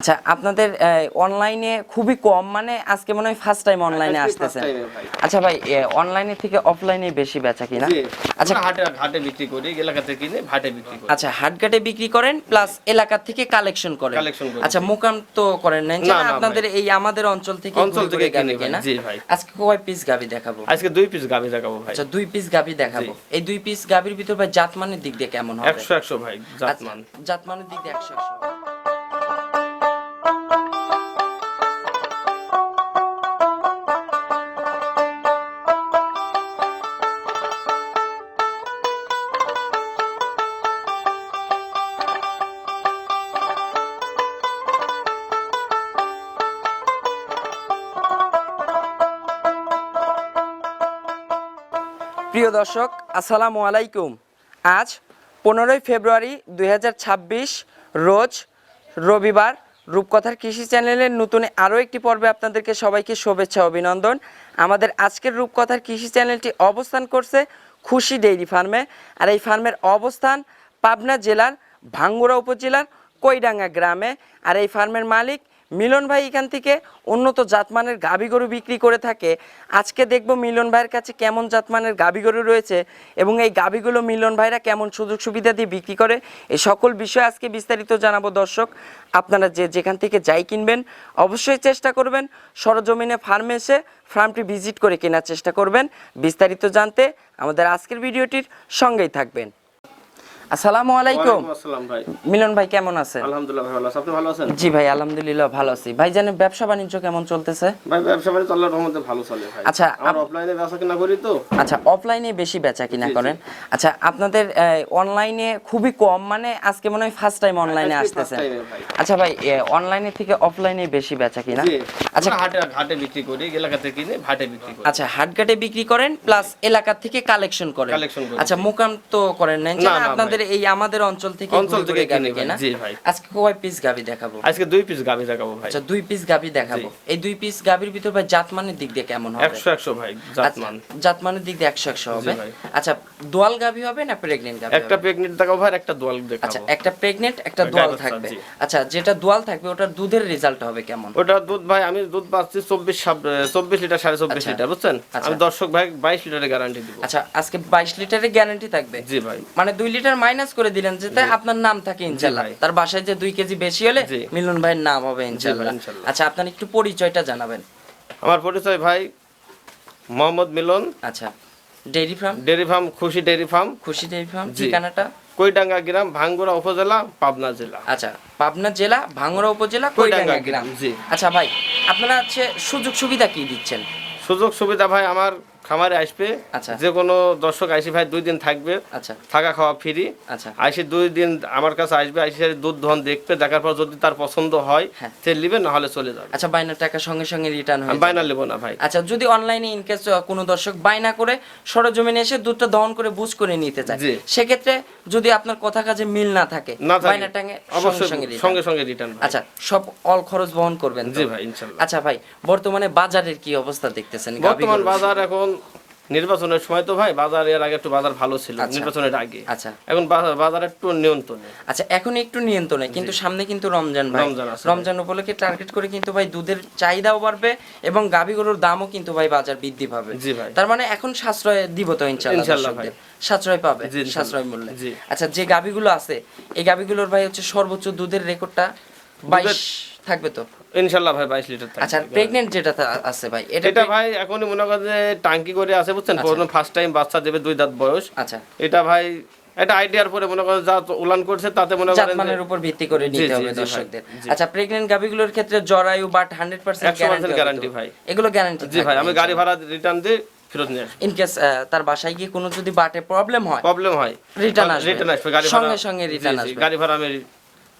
আচ্ছা আপনাদের অনলাইনে খুবই কম, মানে আজকে মনে হয় ফার্স্ট টাইম অনলাইনে আসতেছেন। আচ্ছা ভাই, অনলাইনে থেকে অফলাইনে বেশি বেচা কিনা? আচ্ছা, হাটে বিক্রি করি, এলাকাতে কিনে হাটে বিক্রি করি। আচ্ছা, হাটঘাটে বিক্রি করেন প্লাস এলাকা থেকে কালেকশন করেন। আচ্ছা, মোকাম তো করেন না? না, আপনাদের এই আমাদের অঞ্চল থেকে কিনে কিনা। জি ভাই। আজকে কয় পিস গাবি দেখাবো? আজকে 2 পিস গাবি দেখাবো ভাই। আচ্ছা, 2 পিস গাবি দেখাবো। এই 2 পিস গাবির ভিতর ভাই জাতমানের দিক দিয়ে কেমন হবে? 100 ভাই জাতমান। জাতমানের দিক দিয়ে 100। প্রিয় দর্শক, আসসালামু আলাইকুম। আজ 15ই ফেব্রুয়ারি 2026 রোজ রবিবার। রূপকথার কৃষি চ্যানেলের নতুন আরও একটি পর্বে আপনাদেরকে সবাইকে শুভেচ্ছা অভিনন্দন। আমাদের আজকের রূপকথার কৃষি চ্যানেলটি অবস্থান করছে খুশি ডেইরি ফার্মে। আর এই ফার্মের অবস্থান পাবনা জেলার ভাঙ্গুড়া উপজেলার কৈডাঙ্গা গ্রামে। আর এই ফার্মের মালিক মিলন ভাই এখান থেকে উন্নত জাতমানের গাভী গরু বিক্রি করে থাকে। আজকে দেখব মিলন ভাইয়ের কাছে কেমন জাতমানের গাভী গরু রয়েছে এবং এই গাভীগুলো মিলন ভাইরা কেমন সুযোগ সুবিধা দিয়ে বিক্রি করে, এই সকল বিষয় আজকে বিস্তারিত জানাবো। দর্শক, আপনারা যেখান থেকে যাই কিনবেন অবশ্যই চেষ্টা করবেন সরজমিনে ফার্মে এসে ফার্মটি ভিজিট করে কেনার চেষ্টা করবেন। বিস্তারিত জানতে আমাদের আজকের ভিডিওটির সঙ্গেই থাকবেন। আসসালামু আলাইকুম। আসসালাম ভাই। মিলন ভাই কেমন আছেন? আলহামদুলিল্লাহ ভাই, ভালো আছি। আপনি ভালো আছেন? জি ভাই, আলহামদুলিল্লাহ ভালো আছি। ভাই জানেন ব্যবসা বাণিজ্য কেমন চলতেছে? ভাই ব্যবসা বাণিজ্য আল্লাহর রহমতে ভালো চলে ভাই। আচ্ছা, আমরা অফলাইনে বেচা কিনা করি তো। আচ্ছা, অফলাইনে বেশি বেচা কিনা করেন। আচ্ছা আপনাদের অনলাইনে খুবই কম, মানে আজকে মনে হয় ফার্স্ট টাইম অনলাইনে আসতেছেন। আচ্ছা ভাই, অনলাইনে থেকে অফলাইনে বেশি বেচা কিনা? আচ্ছা, হাটে বিক্রি করি, এলাকাতে কিনে হাটে বিক্রি করি। আচ্ছা, হাটঘাটে বিক্রি করেন প্লাস এলাকা থেকে কালেকশন করেন। আচ্ছা, মোকাম তো করেন না? আপনাদের এই আমাদের অঞ্চল থেকে কিনে কিনা। জি ভাই। আজকে কয় পিস গাবি দেখাবো? আজকে 2 পিস গাবি দেখাবো ভাই। আচ্ছা, 2 পিস গাবি দেখাবো। এই 2 পিস গাবির ভিতর ভাই জাতমানের দিক দিয়ে কেমন হবে? 100 ভাই জাতমান। জাতমানের দিক দিয়ে 100 হবে। আচ্ছা, দোয়াল গাবি হবে না প্রেগন্যান্ট গাবি? একটা প্রেগন্যান্ট দেখাবো ভাই, একটা দোয়াল দেখাবো। আচ্ছা, একটা প্রেগন্যান্ট একটা দোয়াল থাকবে। আচ্ছা, যেটা দোয়াল থাকবে ওটার দুধের রেজাল্ট হবে কেমন? ওটা দুধ ভাই, আমি দুধ পাচ্ছি 24 লিটার 24.5 লিটার, বুঝছেন? আমি দর্শক ভাই 22 লিটারের গ্যারান্টি দিব। আচ্ছা, আজকে 22 লিটারের গ্যারান্টি থাকবে? জি ভাই। মানে 2 লিটার মাইনাস করে দিলেন যাতে আপনার নাম থাকে ইনশাআল্লাহ। তার বাসায় যে 2 কেজি বেশি হলে মিলন ভাইয়ের নাম হবে ইনশাআল্লাহ। আচ্ছা, আপনার একটু পরিচয়টা জানাবেন। আমার পরিচয় ভাই মোহাম্মদ মিলন। আচ্ছা, ডেইরি ফার্ম খুশি ডেইরি ফার্ম। খুশি ডেইরি ফার্ম, ঠিকানাটা কৈডাঙ্গা গ্রাম, ভাঙ্গুড়া উপজেলা, পাবনা জেলা। আচ্ছা, পাবনা জেলা, ভাঙ্গুড়া উপজেলা, কৈডাঙ্গা গ্রাম। জি। আচ্ছা ভাই, আপনারা হচ্ছে সুযোগ সুবিধা কি দিচ্ছেন? সুযোগ সুবিধা ভাই, আমার খামারে আসবে, আচ্ছা, যে কোনো দর্শক আইসি ভাই 2 দিন থাকবে। আচ্ছা, থাকা খাওয়া ফ্রি। আচ্ছা, আইসি 2 দিন আমার কাছে আসবে, আইসি দুধ দহন দেখবে, দেখার পর যদি তার পছন্দ হয় সে নেবে, না হলে চলে যাবে। আচ্ছা, বাইনার টাকা সঙ্গে সঙ্গে রিটার্ন হয়? বাইনা নেব না ভাই। আচ্ছা, যদি অনলাইনে ইনকেস কোনো দর্শক বাইনা করে সরজমিনে এসে দুধটা দহন করে বুঝ করে নিতে চায়, সেক্ষেত্রে যদি আপনার কথা কাজে মিল না থাকে বাইনা টাকা সঙ্গে সঙ্গে রিটার্ন। আচ্ছা, সব অল খরচ বহন করবেন? জি ভাই, ইনশাআল্লাহ। আচ্ছা ভাই, বর্তমানে বাজারের কি অবস্থা দেখতেছেন? বর্তমান বাজার এখন নির্বাচনের সময় তো ভাই, বাজার এর আগে একটু বাজার ভালো ছিল নির্বাচনের আগে। আচ্ছা, এখন বাজার একটু নিয়ন্ত্রণে। আচ্ছা, এখন একটু নিয়ন্ত্রণে, কিন্তু সামনে কিন্তু রমজান ভাই। রমজান উপলক্ষে টার্গেট করে কিন্তু ভাই দুধের চাহিদাও বাড়বে এবং গাভী গরুর দামও কিন্তু ভাই বাজার বৃদ্ধি পাবে। জি ভাই। তার মানে এখন সাশ্রয় দিব তো ইনশাআল্লাহ ভাই? সাশ্রয় পাবে, সাশ্রয় মূল্যে। আচ্ছা, যে গাভীগুলো আছে এই গাভীগুলোর ভাই হচ্ছে সর্বোচ্চ দুধের রেকর্ডটা 22 থাকবে তো ইনশাআল্লাহ ভাই? 22 লিটার থাকবে। আচ্ছা, প্রেগন্যান্ট যেটা আছে ভাই, এটা ভাই এখনই মনে করেন যে টাঙ্কি করে আছে, বুঝছেন? প্রথম ফার্স্ট টাইম বাচ্চা দেবে, 2 দাঁত বয়স। আচ্ছা, এটা ভাই এটা আইডিয়ার পরে মনে করেন যা উলান করছে তাতে মনে করেন জাতমানের উপর ভিত্তি করে নিতে হবে দর্শকদের। আচ্ছা, প্রেগন্যান্ট গাভীগুলোর ক্ষেত্রে জরায়ু বাট 100% গ্যারান্টি ভাই? এগুলো গ্যারান্টি? জি ভাই, আমি গাড়ি ভাড়া রিটার্ন দিয়ে ফেরত নিয়ে আসব। ইন কেস তার বাসায় গিয়ে কোনো যদি বাটে প্রবলেম হয় রিটার্ন আসবে, গাড়ি ভাড়া সঙ্গে রিটার্ন আসবে। গাড়ি ভাড়া আমি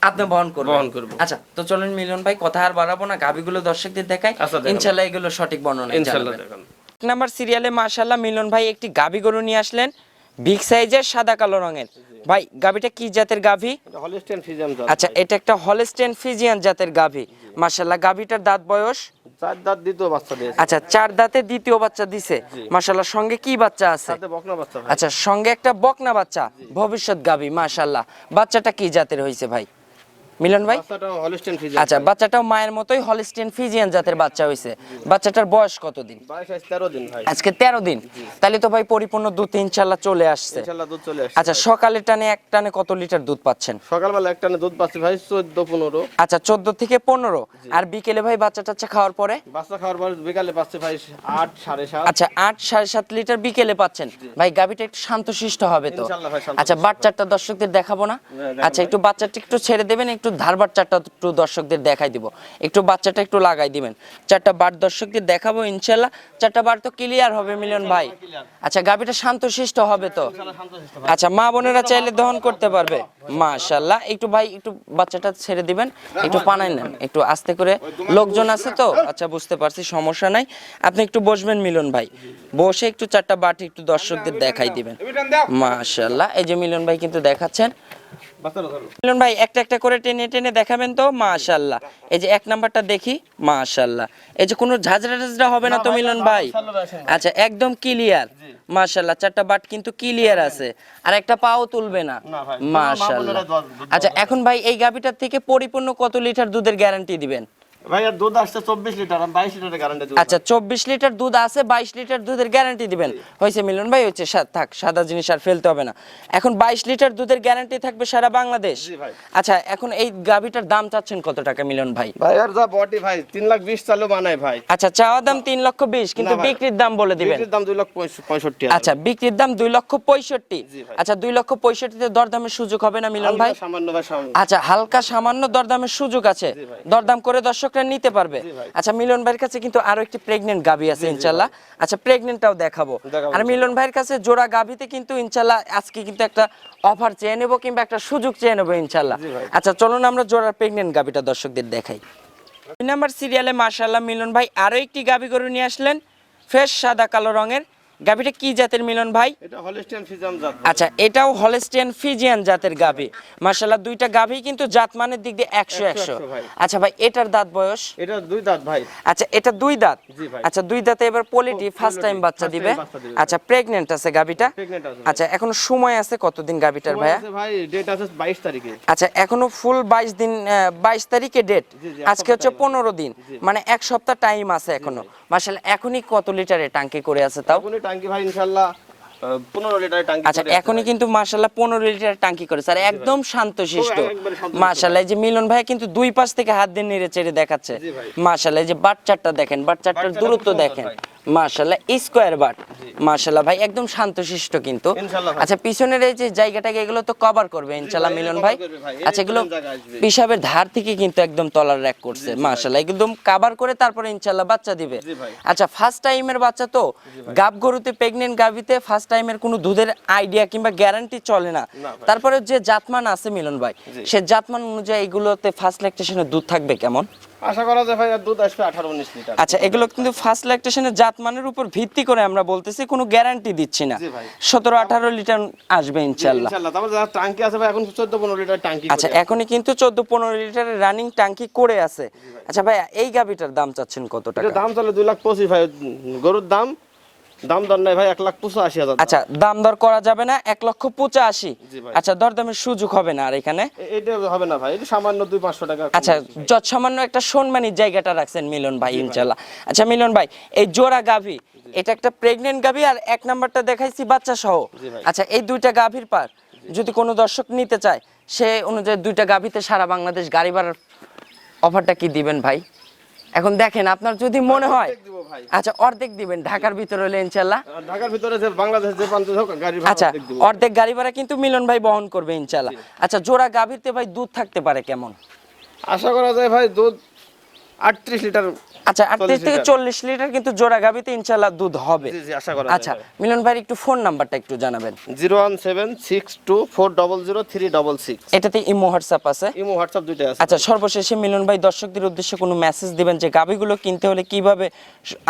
আপনি বহন করব। আচ্ছা, তো চলুন মিলন ভাই, কথা আর বাড়াবো না, গাভীগুলো দর্শকদের দেখাই, ইনশাআল্লাহ এগুলো সঠিক বর্ণনা ইনশাআল্লাহ জানাবেন। এক নাম্বার সিরিয়ালে মাশাআল্লাহ মিলন ভাই একটি গাভী গরু নিয়ে আসলেন, বিগ সাইজের, সাদা কালো রঙের। ভাই, গাভীটা কি জাতের গাভী? হলস্টেইন ফ্রিজিয়ান জাত। আচ্ছা, এটা একটা হলস্টেইন ফ্রিজিয়ান জাতের গাভী। মাশাআল্লাহ, গাভীটার দাঁত বয়স? 4 দাঁত দ্বিতীয় বাচ্চা দিয়েছে। আচ্ছা, 4 দাঁতে দ্বিতীয় বাচ্চা দিছে। মাশাআল্লাহ, সঙ্গে কি বাচ্চা আছে? সাথে বকনা বাচ্চা ভাই। আচ্ছা, সঙ্গে একটা বকনা বাচ্চা, ভবিষ্যৎ গাভী। মাশাআল্লাহ, বাচ্চাটা কি জাতের হইছে ভাই? মিলন ভাই? বাচ্চাটা হলিস্টিয়ান ফ্রিজিয়ান। আচ্ছা, বাচ্চাটাও মায়ের মতোই হলিস্টিয়ান ফ্রিজিয়ান জাতের বাচ্চা হয়েছে। বাচ্চাটার বয়স কতদিন? বয়স আজ 13 দিন ভাই। আজকে 13 দিন। তাহলে তো ভাই পরিপূর্ণ দুধ ইনশাআল্লাহ চলে আসছে। ইনশাআল্লাহ দুধ চলে আসছে। আচ্ছা, সকালে টানে এক টানে কত লিটার দুধ পাচ্ছেন? সকালবেলা এক টানে দুধ পাচ্ছি ভাই 14-15। আচ্ছা, 14 থেকে 15। আর বিকেলে ভাই বাচ্চা টাচ্চা খাওয়ার পরে? বাচ্চা খাওয়ার পর বিকালে পাচ্ছি ভাই 8 7.5। আচ্ছা, 8 7.5 লিটার বিকেলে পাচ্ছেন। ভাই গাবিটা একটু শান্তশিষ্ট হবে তো? ইনশাআল্লাহ ভাই। আচ্ছা, বাচ্চাটা দর্শকদের দেখাবো না? আচ্ছা, একটু বাচ্চাটা একটু ছেড়ে দেবেন, একটু ধার বাচ্চাটা একটু দর্শকদের দেখাই দিব। একটু বাচ্চাটা একটু লাগাই দিবেন। 4টা বার দর্শকদের দেখাবো ইনশাআল্লাহ। 4টা বার তো ক্লিয়ার হবে মিলন ভাই। আচ্ছা, গাবিটা শান্তশিষ্ট হবে তো? আচ্ছা, মা বোনেরা চাইলে দহন করতে পারবে। মাশাআল্লাহ। একটু ভাই একটু বাচ্চাটা ছেড়ে দিবেন, একটু পানাই নেন, একটু আস্তে করে, লোকজন আছে তো। আচ্ছা, বুঝতে পারছি, সমস্যা নাই। আপনি একটু বসবেন মিলন ভাই, বসে একটু 4টা বাটি একটু দর্শকদের দেখাই দিবেন। মাশাআল্লাহ। এই যে মিলন ভাই কিন্তু দেখাচ্ছেন। মিলন ভাই একটা একটা করে টেনে টেনে দেখাবেন তো? মাশাআল্লাহ। এই যে 1 নাম্বারটা দেখি। মাশাআল্লাহ। এই যে কোনো ঝাঁঝরা টাঝরা হবে না তো মিলন ভাই? আচ্ছা, একদম ক্লিয়ার। মাশাআল্লাহ, 4টা বাট কিন্তু ক্লিয়ার আছে, আর একটা পাও তুলবে না। মাশাআল্লাহ। আচ্ছা, এখন ভাই এই গাবিটার থেকে পরিপূর্ণ কত লিটার দুধের গ্যারান্টি দিবেন? ভাই আর দুধ আসছে 24 লিটার, আমি 22 লিটারের গ্যারান্টি দেব। আচ্ছা, 24 লিটার দুধ আছে, 22 লিটার দুধের গ্যারান্টি দিবেন। হয়েছে মিলন ভাই, হচ্ছে থাক, সাদা জিনিস আর ফেলতে হবে না। এখন 22 লিটার দুধের গ্যারান্টি থাকবে সারা বাংলাদেশ। জি ভাই। আচ্ছা, এখন এই গাবিটার দাম চাচ্ছেন কত টাকা মিলন ভাই? ভাই আর যা বডি ভাই 3,20,000 চালু বানায় ভাই। আচ্ছা, চাওয়া দাম 3,20,000, কিন্তু না ভাই, বিক্রির দাম বলে দিবেন। বিক্রির দাম 2,65,000। আচ্ছা, বিক্রির দাম 2,65,000। জি ভাই। আচ্ছা, 2,65,000 তে দরদামের সুযোগ হবে না মিলন ভাই? সামান্য ভাই, সামান্য। আচ্ছা, হালকা সামান্য দরদামের সুযোগ আছে, জি ভাই। দরদাম করে দর্শকরা নিতে পারবে। জি ভাই। আচ্ছা, মিলন ভাইয়ের কাছে কিন্তু আরো একটি প্রেগন্যান্ট গাবি আছে ইনশাআল্লাহ। আচ্ছা, প্রেগন্যান্টটাও দেখাবো। আর মিলন ভাইয়ের কাছে জোড়া গাবিতে কিন্তু ইনশাআল্লাহ আজকে কিন্তু একটা অফার চেয়ে নেবো, কিংবা একটা সুযোগ চেয়ে নেবো ইনশাআল্লাহ। জি ভাই। আচ্ছা, চলুন আমরা জোড়ার প্রেগন্যান্ট গাবিটা দর্শকদের দেখাই। 2 নাম্বার সিরিয়ালে মাশাআল্লাহ মিলন ভাই আরো একটি গাবি গরু নিয়ে আসলেন, ফ্রেশ সাদা কালো রঙের। গাবিটা কি জাতের মিলন ভাই? এটা হলিস্টিয়ান ফ্রিজিয়ান জাত। আচ্ছা, এটাও হলিস্টিয়ান ফ্রিজিয়ান জাতের গাভী। মাশাআল্লাহ, দুইটা গাভী কিন্তু জাতমানের দিক দিয়ে 100 ভাই। আচ্ছা ভাই, এটার দাঁত বয়স? এটা 2 দাঁত ভাই। আচ্ছা, এটা 2 দাঁত। জি ভাই। আচ্ছা, 2 দাঁতে এবার পোলিটি ফার্স্ট টাইম বাচ্চা first দিবে। time বাচ্চা দিবে। আচ্ছা, প্রেগন্যান্ট আছে গাভীটা? প্রেগন্যান্ট আছে। আচ্ছা, এখনো সময় আছে কতদিন গাভীটার ভাইয়া? আছে ভাই, ডেট আছে 22 তারিখে। আচ্ছা, এখনো ফুল 22 দিন, 22 তারিখে ডেট। জি, জি, আজকে হচ্ছে 15 দিন, মানে 1 সপ্তাহ টাইম আছে এখনো। মাশাআল্লাহ, এখনই কত লিটারে টাঙ্কি করে আছে তাও? এখনই টাঙ্কি ভাই ইনশাআল্লাহ 15 লিটারের টাঙ্কি। আচ্ছা, এখনই কিন্তু মাশাআল্লাহ 15 লিটার টাঙ্কি করেছে, আর একদম শান্তশিষ্ট। একবারে শান্ত। মাশাআল্লাহ, এই যে মিলন ভাই কিন্তু 2 পাশ থেকে হাত দিয়ে নেড়ে চেড়ে দেখাচ্ছে। জি ভাই। মাশাআল্লাহ, এই যে বাটচারটা দেখেন, বাটচারটার দূরত্ব দেখেন। মাশাআল্লাহ, স্কয়ার বাট। মাশাআল্লাহ ভাই, একদম শান্তশিষ্ট কিন্তু। ইনশাআল্লাহ ভাই। আচ্ছা, পিছনের এই যে জায়গাটাকে এগুলো তো কভার করবে ইনশাআল্লাহ মিলন ভাই। cover করবে ভাই, আচ্ছা, এগুলো এরকম জায়গা আসবে। পিসাবের ধার থেকে কিন্তু একদম তলার র‍্যাক করছে। মাশাআল্লাহ, একদম কভার করে তারপরে ইনশাআল্লাহ বাচ্চা দিবে। জি ভাই। আচ্ছা, ফার্স্ট টাইমের বাচ্চা তো, গাব গরুতে প্রেগন্যান্ট গাবিতে ফার্স্ট টাইমের কোনো দুধের আইডিয়া কিংবা গ্যারান্টি চলে না। ভাই। তারপরে যে জাতমান আছে মিলন ভাই, সে জাতমান অনুযায়ী এগুলোতে ফার্স্ট ল্যাকটেশনের দুধ থাকবে কেমন? আশা করা যায় ভাই আর দুধ আসবে 18-19 লিটার। আচ্ছা, এগুলো কিন্তু ফার্স্ট ল্যাকটেশনের জাতমানের উপর ভিত্তি করে আমরা বলতেছি, কোনো গ্যারান্টি দিচ্ছি না। জি ভাই। 17-18 লিটার আসবে ইনশাআল্লাহ। ইনশাআল্লাহ। তারপর যারা টাঙ্কি আছে ভাই এখন 14-15 লিটার টাঙ্কি। আচ্ছা, এখনই কিন্তু 14-15 লিটারের রানিং টাঙ্কি করে আছে। আচ্ছা ভাই, এই গাবিটার দাম চাচ্ছেন কত এটা টাকা? দাম চলে 2,25,000 ভাই। গরুর দাম দর নাই ভাই 1,85,000। আচ্ছা, দাম দর করা যাবে না, 1,85,000। জি ভাই। আচ্ছা, দরদামের সুযোগ হবে না আর এখানে? এটা হবে না ভাই, এটা সামান্য 200-500 টাকা। আচ্ছা, যত সামান্য একটা সম্মানী জায়গাটা রাখছেন মিলন ভাই ইনশাআল্লাহ। আচ্ছা মিলন ভাই, এই জোড়া গাভী, এটা একটা প্রেগন্যান্ট গাভী, আর 1 নাম্বারটা দেখাইছি বাচ্চা সহ। আচ্ছা, এই দুইটা গাভীর পার যদি কোনো দর্শক নিতে চায়, সে অনুযায়ী দুইটা গাভীতে সারা বাংলাদেশ গাড়ি ভাড়ার অফারটা কি দিবেন ভাই? এখন দেখেন, আপনার যদি মনে হয়, দিব ভাই। আচ্ছা অর্ধেক দিবেন, ঢাকার ভিতরে হলে ইনশাআল্লাহ। ঢাকার ভিতরে যে বাংলাদেশ যে প্রান্তে হোক গাড়ি ভাড়া আচ্ছা, অর্ধেক দিব। অর্ধেক গাড়ি ভাড়া কিন্তু মিলন ভাই বহন করবে ইনশাআল্লাহ। আচ্ছা, জোড়া গাভীতে ভাই দুধ থাকতে পারে কেমন? আশা করা যায় ভাই দুধ 38 লিটার। আচ্ছা, 38 থেকে 40 লিটার কিন্তু জোড়া গাভীতে ইনশাআল্লাহ দুধ হবে। জি জি, আশা করা আচ্ছা যায়। মিলন ভাই, একটু ফোন নাম্বারটা একটু জানাবেন। 01762400366। এটাতে ইমো হোয়াটসঅ্যাপ আছে? ইমো হোয়াটসঅ্যাপ দুইটাই আছে। আচ্ছা, সর্বশেষে মিলন ভাই দর্শকদের উদ্দেশ্যে কোনো মেসেজ দিবেন যে গাভীগুলো কিনতে হলে কিভাবে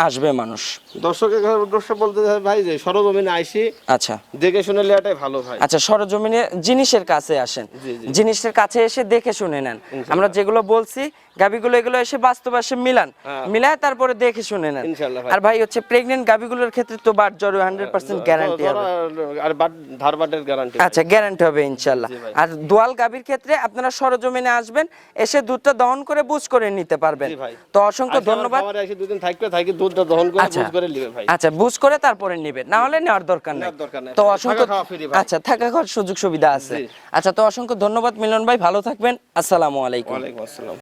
আসবে মানুষ? দর্শকের উদ্দেশ্য বলতে চাই ভাই যে সরজমিনে আইসি আচ্ছা, দেখে শুনে লেয়াটাই ভালো ভাই। আচ্ছা, সরজমিনে জিনিসের কাছে আসেন, জি, জি। জিনিসের কাছে এসে দেখে শুনে নেন। আমরা যেগুলো বলছি গাভীগুলো, এগুলো এসে বাস্তবে এসে মিলান, মিলায় তারপরে দেখে শুনে নেন। ইনশাআল্লাহ ভাই। আর ভাই হচ্ছে প্রেগন্যান্ট গাভীগুলোর ক্ষেত্রে তো বাট জ্বর 100% গ্যারান্টি হবে। আর ধারবাটের গ্যারান্টি। আচ্ছা, গ্যারান্টি হবে ইনশাআল্লাহ। আর দোয়াল গাভীর ক্ষেত্রে আপনারা সরজমিনে আসবেন, এসে দুধটা দহন করে বুঝ করে নিতে পারবেন। তো অসংখ্য ধন্যবাদ। খামারে এসে দুদিন থাকি দুধটা দহন করে বুঝ করে নেবে ভাই। আচ্ছা, বুঝ করে তারপরে নেবেন, না হলে নেওয়ার দরকার নেই। তো অসংখ্য আচ্ছা, থাকা খাওয়ার সুযোগ সুবিধা আছে। আচ্ছা, তো অসংখ্য ধন্যবাদ মিলন ভাই, ভালো থাকবেন। আসসালামু আলাইকুম। ওয়ালাইকুম আসসালাম।